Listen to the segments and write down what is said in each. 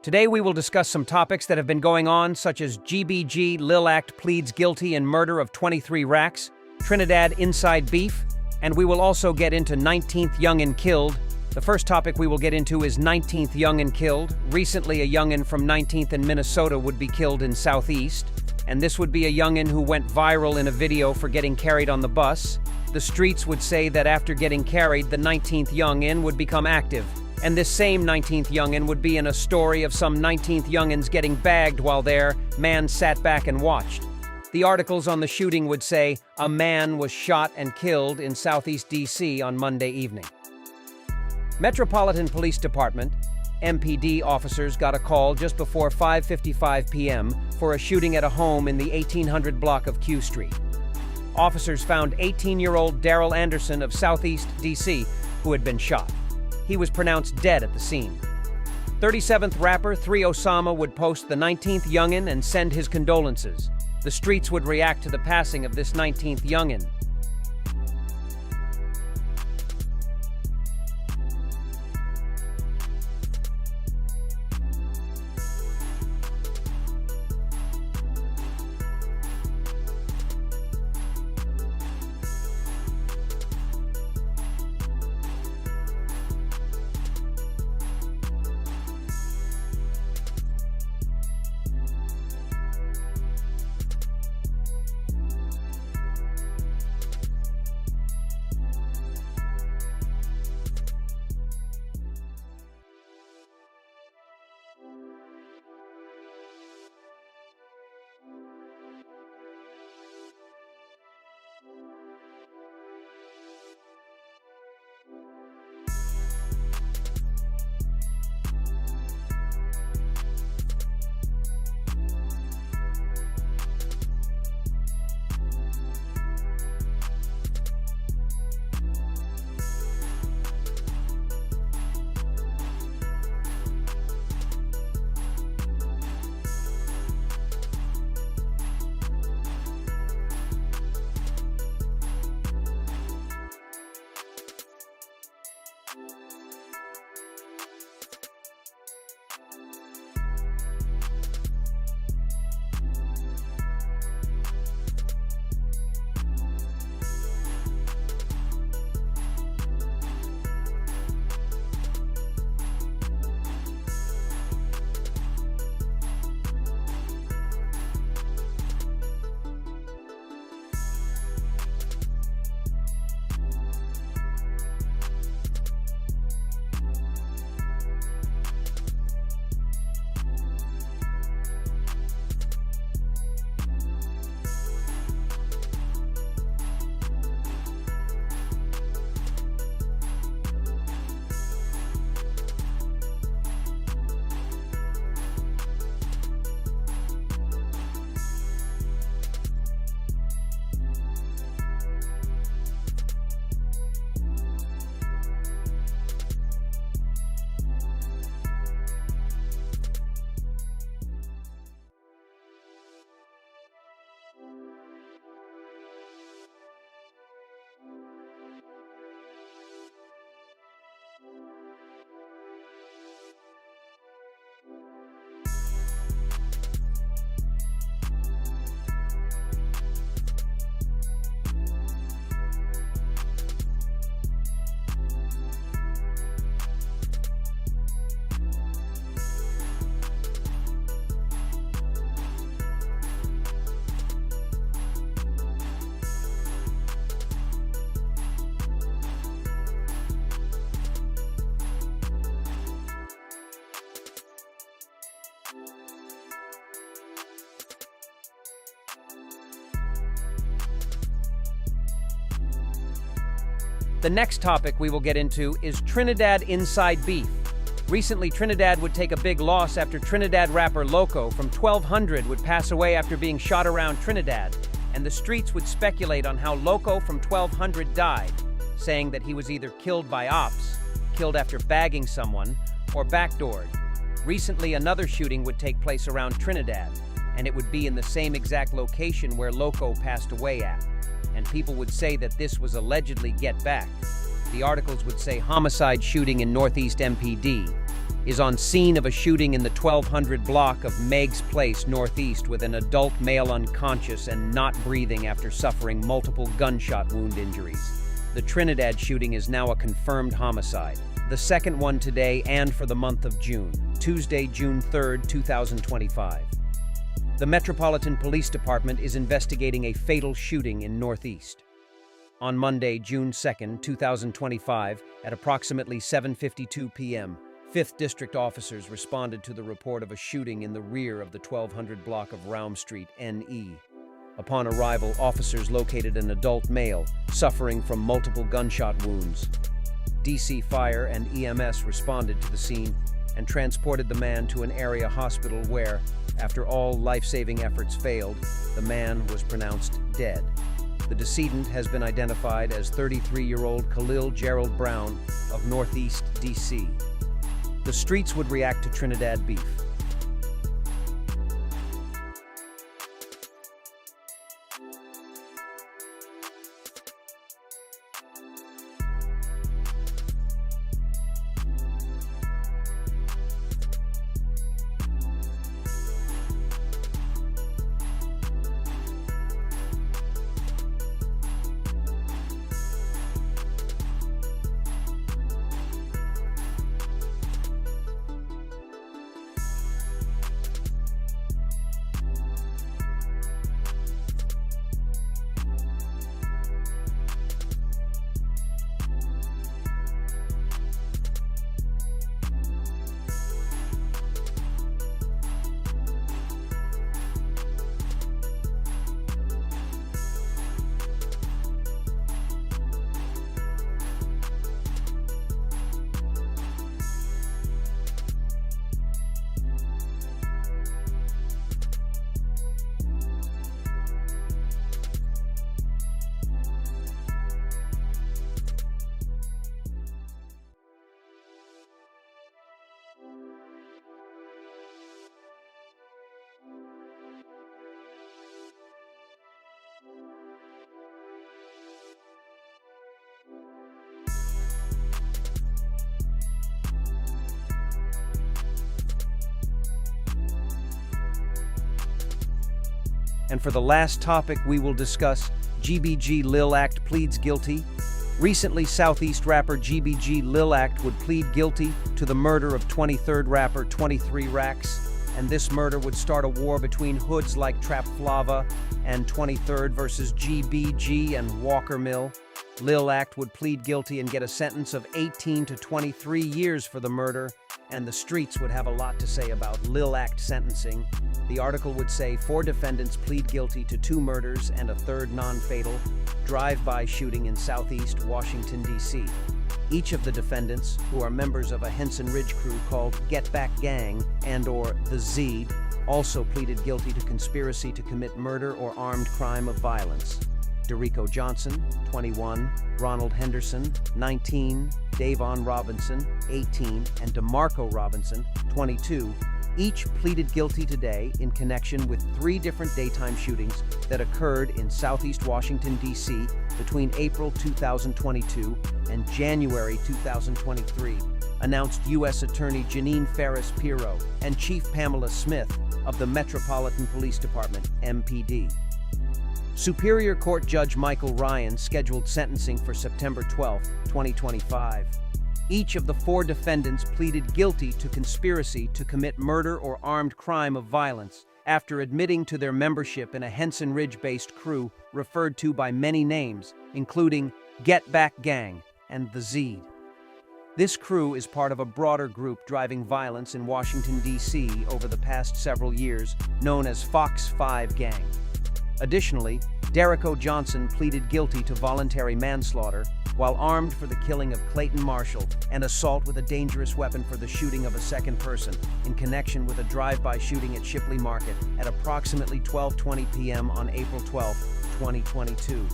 Today we will discuss some topics that have been going on, such as GBG Lil Act pleads guilty in murder of 23 racks, Trinidad inside beef, and we will also get into 19th Youngin killed. The first topic we will get into is 19th Youngin killed. Recently, a Youngin from 19th in Minnesota would be killed in Southeast, and this would be a Youngin who went viral in a video for getting carried on the bus. The streets would say that after getting carried, the 19th Youngin would become active. And this same 19th Youngin would be in a story of some 19th Youngins getting bagged while their man sat back and watched. The articles on the shooting would say, a man was shot and killed in Southeast DC on Monday evening. Metropolitan Police Department, MPD officers got a call just before 5:55 p.m. for a shooting at a home in the 1800 block of Q Street. Officers found 18-year-old Daryl Anderson of Southeast DC who had been shot. He was pronounced dead at the scene. 37th rapper 3 Osama would post the 19th Youngin and send his condolences. The streets would react to the passing of this 19th Youngin. The next topic we will get into is Trinidad inside beef. Recently, Trinidad would take a big loss after Trinidad rapper Loco from 1200 would pass away after being shot around Trinidad, and the streets would speculate on how Loco from 1200 died, saying that he was either killed by ops, killed after bagging someone, or backdoored. Recently, another shooting would take place around Trinidad, and it would be in the same exact location where Loco passed away at. And people would say that this was allegedly Get Back. The articles would say homicide shooting in Northeast MPD. is on scene of a shooting in the 1200 block of Meigs Place, Northeast, with an adult male unconscious and not breathing after suffering multiple gunshot wound injuries. The Trinidad shooting is now a confirmed homicide, the second one today and for the month of June, Tuesday, June 3rd, 2025. The Metropolitan Police Department is investigating a fatal shooting in Northeast. On Monday, June 2nd, 2025, at approximately 7:52 p.m., 5th District officers responded to the report of a shooting in the rear of the 1200 block of Raum Street, NE. Upon arrival, officers located an adult male suffering from multiple gunshot wounds. DC Fire and EMS responded to the scene and transported the man to an area hospital where, after all life-saving efforts failed, the man was pronounced dead. The decedent has been identified as 33-year-old Khalil Gerald Brown of Northeast DC. The streets would react to Trinidad beef. And for the last topic, we will discuss GBG Lil Act pleads guilty. Recently, Southeast rapper GBG Lil Act would plead guilty to the murder of 23rd rapper 23 Racks, and this murder would start a war between hoods like Trap Flava and 23rd versus GBG and Walker Mill. Lil Act would plead guilty and get a sentence of 18 to 23 years for the murder, and the streets would have a lot to say about Lil Act sentencing. The article would say 4 defendants plead guilty to 2 murders and a third non-fatal drive-by shooting in Southeast Washington, D.C. Each of the defendants, who are members of a Henson Ridge crew called Get Back Gang and/or the Z, also pleaded guilty to conspiracy to commit murder or armed crime of violence. Derico Johnson, 21, Ronald Henderson, 19, Davon Robinson, 18, and DeMarco Robinson, 22, each pleaded guilty today in connection with 3 different daytime shootings that occurred in Southeast Washington, D.C. between April 2022 and January 2023, announced U.S. Attorney Janine Ferris-Pirro and Chief Pamela Smith of the Metropolitan Police Department, MPD. Superior Court Judge Michael Ryan scheduled sentencing for September 12, 2025. Each of the 4 defendants pleaded guilty to conspiracy to commit murder or armed crime of violence after admitting to their membership in a Henson Ridge-based crew referred to by many names, including Get Back Gang and the Z. This crew is part of a broader group driving violence in Washington, D.C. over the past several years, known as Fox 5 Gang. Additionally, Derico Johnson pleaded guilty to voluntary manslaughter while armed for the killing of Clayton Marshall and assault with a dangerous weapon for the shooting of a second person in connection with a drive-by shooting at Shipley Market at approximately 12:20 p.m. on April 12, 2022.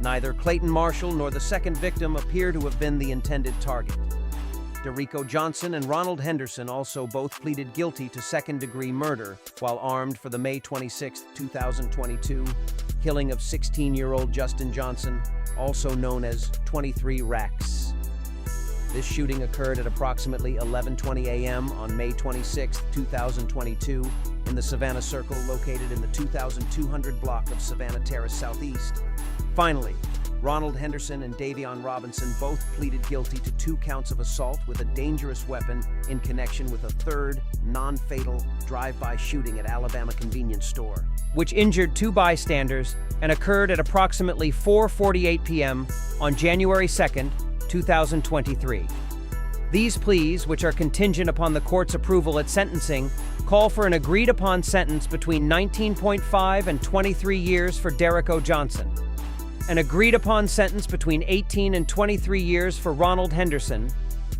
Neither Clayton Marshall nor the second victim appear to have been the intended target. Derico Johnson and Ronald Henderson also both pleaded guilty to second-degree murder while armed for the May 26, 2022, killing of 16-year-old Justin Johnson, also known as 23 Racks. This shooting occurred at approximately 11:20 a.m. on May 26, 2022, in the Savannah Circle located in the 2200 block of Savannah Terrace Southeast. Finally, Ronald Henderson and Davion Robinson both pleaded guilty to 2 counts of assault with a dangerous weapon in connection with a third, non-fatal, drive-by shooting at Alabama convenience store, which injured 2 bystanders and occurred at approximately 4:48 p.m. on January 2nd, 2023. These pleas, which are contingent upon the court's approval at sentencing, call for an agreed-upon sentence between 19.5 and 23 years for Derrick O. Johnson, an agreed-upon sentence between 18 and 23 years for Ronald Henderson,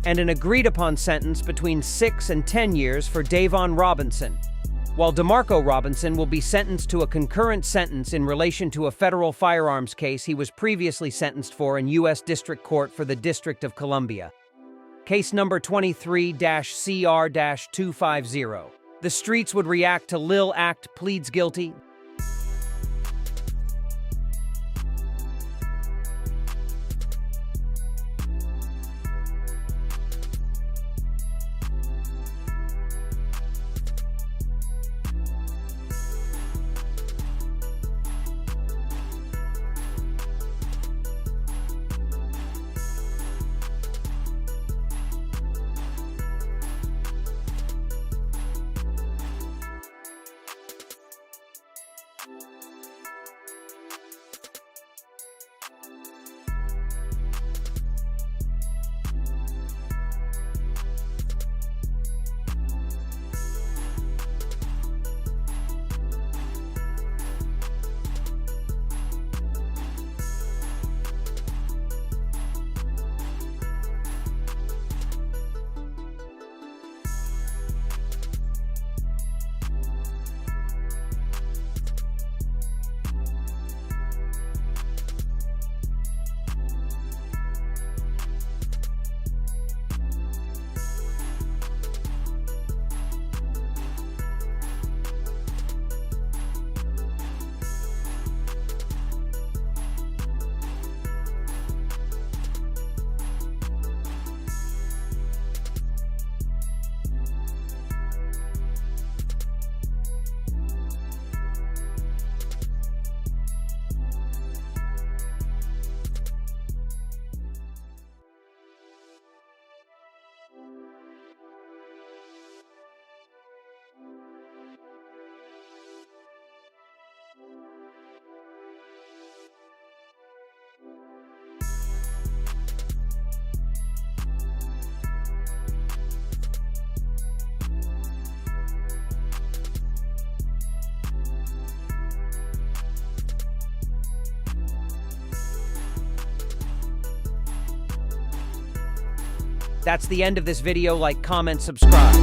and an agreed-upon sentence between 6 and 10 years for Davion Robinson, while DeMarco Robinson will be sentenced to a concurrent sentence in relation to a federal firearms case he was previously sentenced for in U.S. District Court for the District of Columbia. Case number 23-CR-250. The streets would react to Lil Act pleads guilty. That's the end of this video. Like, comment, subscribe.